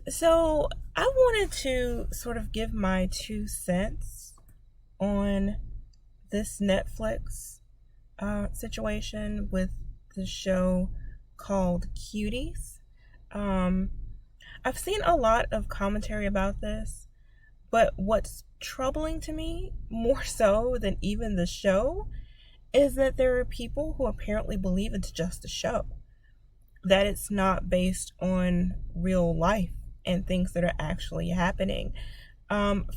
So I wanted to sort of give my 2 cents on this Netflix situation with the show called Cuties. Um, I've seen a lot of commentary about this, but what's troubling to me, more so than even the show, is that there are people who apparently believe it's just a show, that it's not based on real life and things that are actually happening.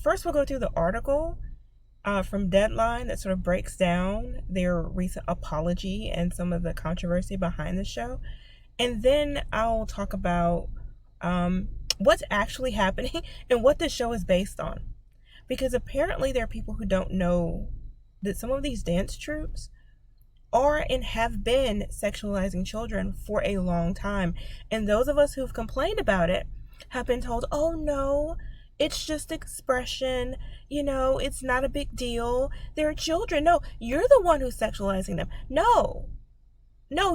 First, we'll go through the article from Deadline that sort of breaks down their recent apology and some of the controversy behind the show. And then I'll talk about what's actually happening and what the show is based on. Because apparently there are people who don't know that some of these dance troupes are and have been sexualizing children for a long time. And those of us who've complained about it have been told, oh no, it's just expression, it's not a big deal. They're children. No, you're the one who's sexualizing them. No,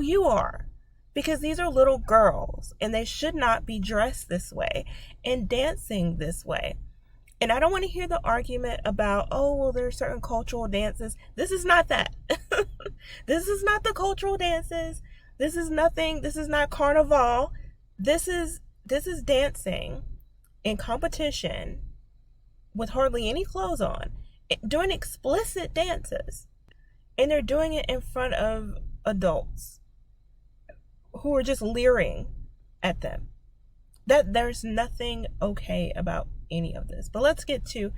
you are. Because these are little girls and they should not be dressed this way and dancing this way. And I don't want to hear the argument about, oh, well, there are certain cultural dances. This is not that. This is not the cultural dances. This is nothing. This is not carnival. This is dancing in competition with hardly any clothes on, doing explicit dances. And they're doing it in front of adults who are just leering at them. That there's nothing okay about any of this. But let's get to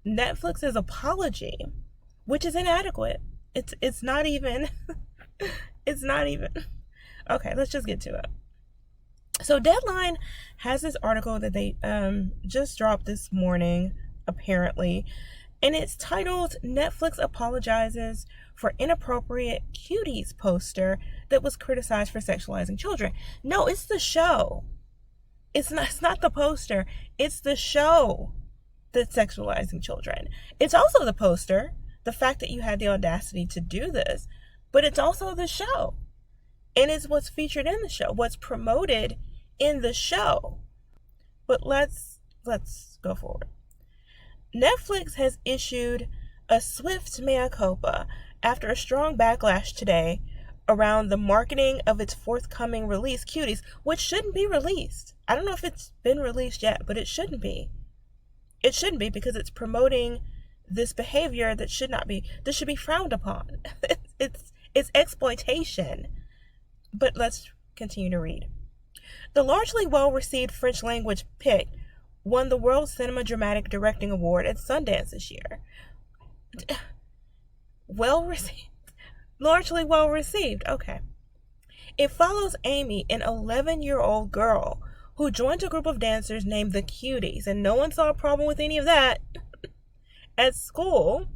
Netflix's apology, which is inadequate. It's not even it's not even. Okay, let's just get to it. So Deadline has this article that they just dropped this morning, apparently, and it's titled Netflix Apologizes for Inappropriate Cuties poster that was criticized for sexualizing children. No, it's the show. It's not the poster. It's the show that's sexualizing children. It's also the poster, the fact that you had the audacity to do this, but it's also the show. And it's what's featured in the show, what's promoted in the show. But let's go forward. Netflix has issued a swift mea culpa after a strong backlash today around the marketing of its forthcoming release, Cuties, which shouldn't be released. I don't know if it's been released yet, but it shouldn't be. It shouldn't be because it's promoting this behavior that should not be. This should be frowned upon. It's exploitation. But let's continue to read. The largely well-received French language pick won the World Cinema Dramatic Directing Award at Sundance this year. Well-received. Largely well-received. Okay. It follows Amy, an 11-year-old girl who joined a group of dancers named the Cuties, and no one saw a problem with any of that, at school,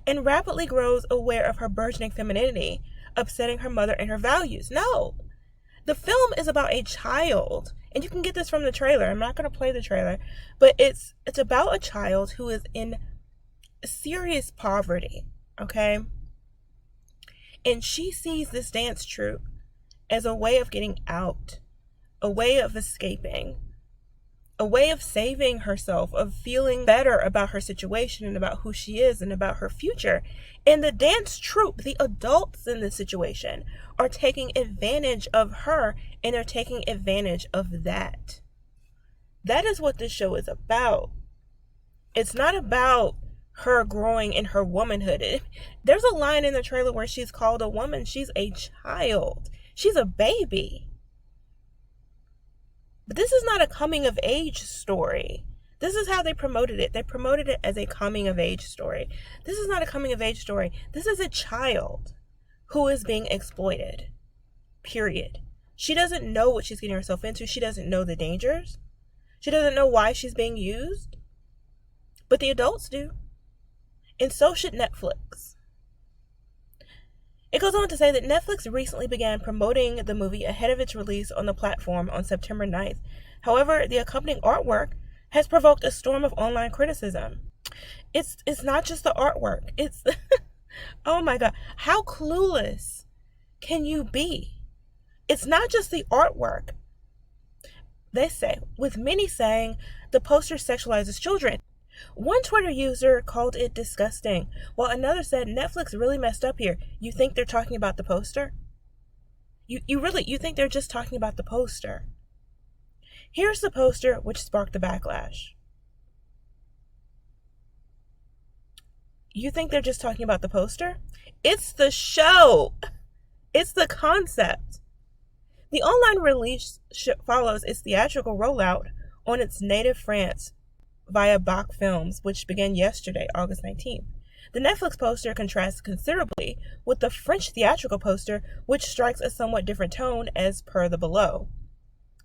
and rapidly grows aware of her burgeoning femininity, upsetting her mother and her values. No. The film is about a child, and you can get this from the trailer. I'm not going to play the trailer, but it's about a child who is in serious poverty, okay? And she sees this dance troupe as a way of getting out, a way of escaping, a way of saving herself, of feeling better about her situation and about who she is and about her future. And the dance troupe, the adults in this situation, are taking advantage of her, and they're taking advantage of that. That is what this show is about. It's not about her growing in her womanhood. There's a line in the trailer where she's called a woman. She's a child. She's a baby. But this is not a coming of age story. This is how they promoted it. They promoted it as a coming of age story. This is not a coming of age story. This is a child who is being exploited. Period. She doesn't know what she's getting herself into. She doesn't know the dangers. She doesn't know why she's being used. But the adults do. And so should Netflix. It goes on to say that Netflix recently began promoting the movie ahead of its release on the platform on September 9th. However, the accompanying artwork has provoked a storm of online criticism. It's not just the artwork. It's, oh my God, how clueless can you be? It's not just the artwork. They say, with many saying the poster sexualizes children. One Twitter user called it disgusting, while another said Netflix really messed up here. You think they're talking about the poster? You think they're just talking about the poster? Here's the poster which sparked the backlash. You think they're just talking about the poster? It's the show. It's the concept. The online release follows its theatrical rollout on its native France via Bach Films, which began yesterday, August 19th. The Netflix poster contrasts considerably with the French theatrical poster, which strikes a somewhat different tone as per the below.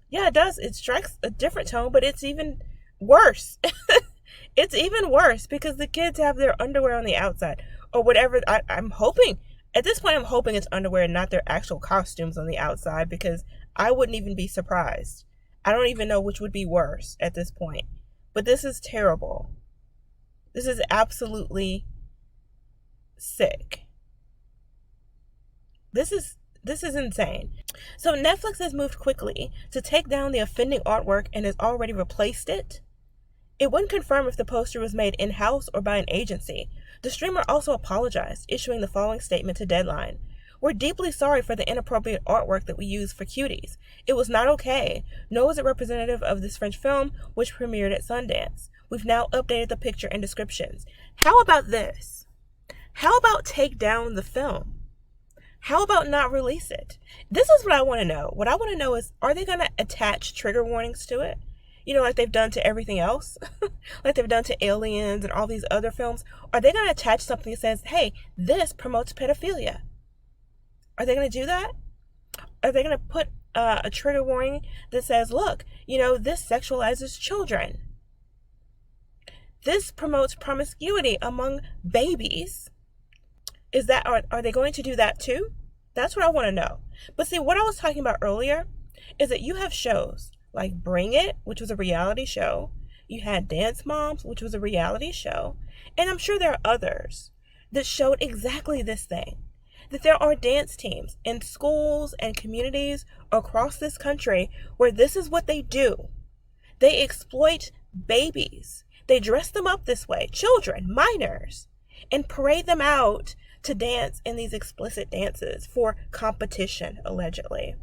Yeah, it does. It strikes a different tone, but it's even worse. It's even worse because the kids have their underwear on the outside or whatever. I'm hoping, at this point, I'm hoping it's underwear and not their actual costumes on the outside, because I wouldn't even be surprised. I don't even know which would be worse at this point. But this is terrible. This is absolutely sick. This is insane. So Netflix has moved quickly to take down the offending artwork and has already replaced it. It wouldn't confirm if the poster was made in-house or by an agency. The streamer also apologized, issuing the following statement to Deadline. We're deeply sorry for the inappropriate artwork that we used for Cuties. It was not okay, nor was it representative of this French film, which premiered at Sundance. We've now updated the picture and descriptions. How about this? How about take down the film? How about not release it? This is what I want to know. What I want to know is, are they going to attach trigger warnings to it? You know, like they've done to everything else, like they've done to Aliens and all these other films. Are they going to attach something that says, hey, this promotes pedophilia? Are they going to do that? Are they going to put a trigger warning that says, look, you know, this sexualizes children? This promotes promiscuity among babies. Are they going to do that too? That's what I want to know. But see, what I was talking about earlier is that you have shows like Bring It, which was a reality show. You had Dance Moms, which was a reality show. And I'm sure there are others that showed exactly this thing. That there are dance teams in schools and communities across this country where this is what they do. They exploit babies. They dress them up this way, children, minors, and parade them out to dance in these explicit dances for competition, allegedly.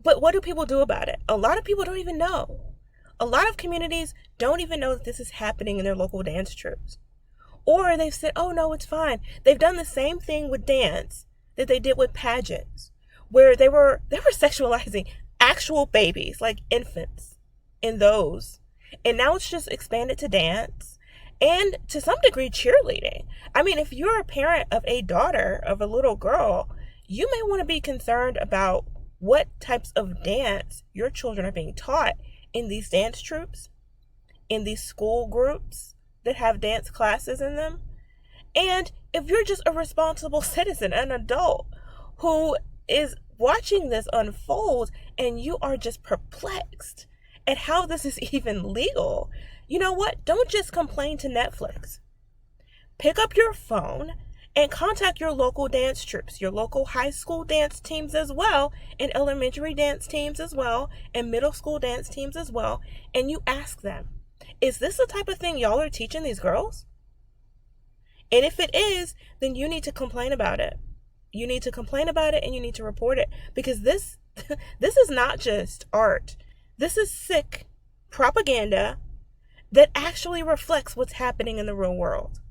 But what do people do about it? A lot of people don't even know. A lot of communities don't even know that this is happening in their local dance troupes. Or they've said, oh no, it's fine. They've done the same thing with dance that they did with pageants, where they were sexualizing actual babies, like infants, in those. And now it's just expanded to dance and to some degree cheerleading. I mean, if you're a parent of a daughter, of a little girl, you may want to be concerned about what types of dance your children are being taught in these dance troupes, in these school groups that have dance classes in them. And if you're just a responsible citizen, an adult who is watching this unfold and you are just perplexed at how this is even legal, you know what? Don't just complain to Netflix. Pick up your phone and contact your local dance troupes, your local high school dance teams as well, and elementary dance teams as well, and middle school dance teams as well, and you ask them, is this the type of thing y'all are teaching these girls? And if it is, then you need to complain about it. You need to complain about it and you need to report it, because this is not just art. This is sick propaganda that actually reflects what's happening in the real world.